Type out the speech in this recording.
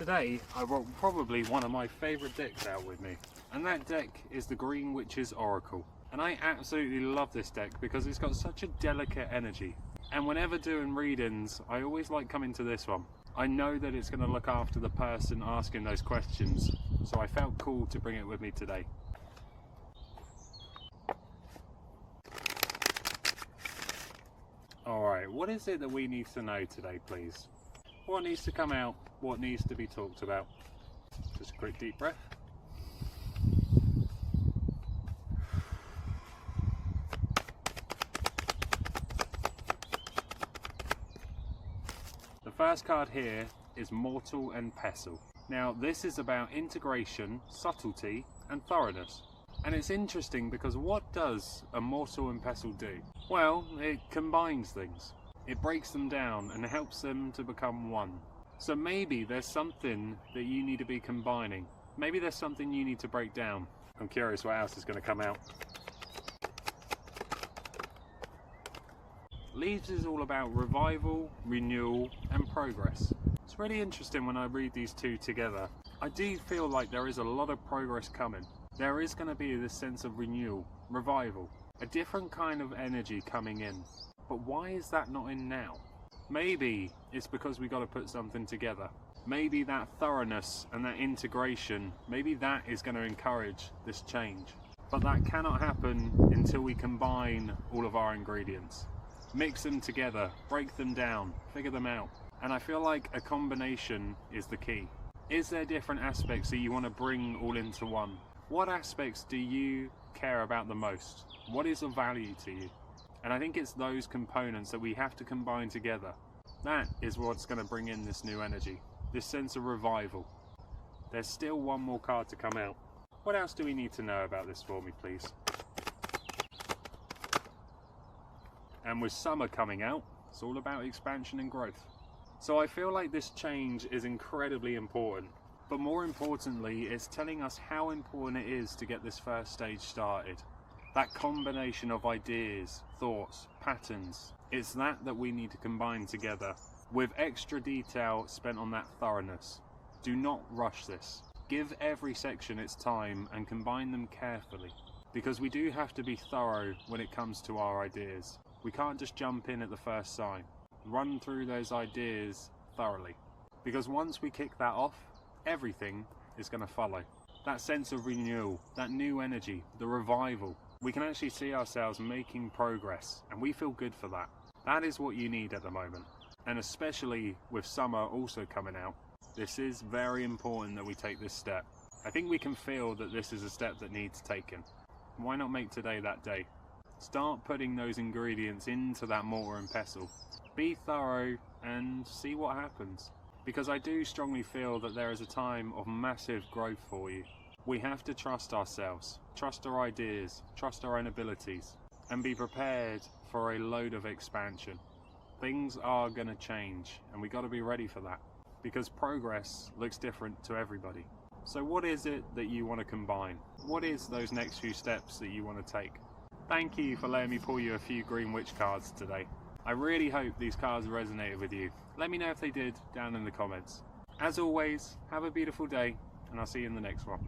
Today I brought probably one of my favourite decks out with me, and that deck is the Green Witch's Oracle. And I absolutely love this deck because it's got such a delicate energy, and whenever doing readings I always like coming to this one. I know that it's going to look after the person asking those questions, so I felt cool to bring it with me today. Alright, what is it that we need to know today, please? What needs to come out? What needs to be talked about? Just a quick deep breath. The first card here is Mortal and Pestle. Now this is about integration, subtlety and thoroughness. And it's interesting because what does a Mortal and Pestle do? Well, it combines things. It breaks them down and helps them to become one. So maybe there's something that you need to be combining. Maybe there's something you need to break down. I'm curious what else is going to come out. Leaves is all about revival, renewal and progress. It's really interesting when I read these two together. I do feel like there is a lot of progress coming. There is going to be this sense of renewal, revival, a different kind of energy coming in. But why is that not in now? Maybe it's because we got to put something together. Maybe that thoroughness and that integration, maybe that is going to encourage this change. But that cannot happen until we combine all of our ingredients. Mix them together, break them down, figure them out. And I feel like a combination is the key. Is there different aspects that you want to bring all into one? What aspects do you care about the most? What is of value to you? And I think it's those components that we have to combine together. That is what's going to bring in this new energy, this sense of revival. There's still one more card to come out. What else do we need to know about this for me, please? And with summer coming out, it's all about expansion and growth. So I feel like this change is incredibly important. But more importantly, it's telling us how important it is to get this first stage started. That combination of ideas, thoughts, patterns, it's that we need to combine together with extra detail spent on that thoroughness. Do not rush this. Give every section its time and combine them carefully, because we do have to be thorough when it comes to our ideas. We can't just jump in at the first sign. Run through those ideas thoroughly, because once we kick that off, everything is going to follow. That sense of renewal, that new energy, the revival. We can actually see ourselves making progress, and we feel good for that. That is what you need at the moment. And especially with summer also coming out, this is very important that we take this step. I think we can feel that this is a step that needs taken. Why not make today that day? Start putting those ingredients into that mortar and pestle. Be thorough and see what happens. Because I do strongly feel that there is a time of massive growth for you. We have to trust ourselves, trust our ideas, trust our own abilities, and be prepared for a load of expansion. Things are going to change, and we got to be ready for that, because progress looks different to everybody. So what is it that you want to combine? What is those next few steps that you want to take? Thank you for letting me pull you a few Green Witch cards today. I really hope these cards resonated with you. Let me know if they did down in the comments. As always, have a beautiful day, and I'll see you in the next one.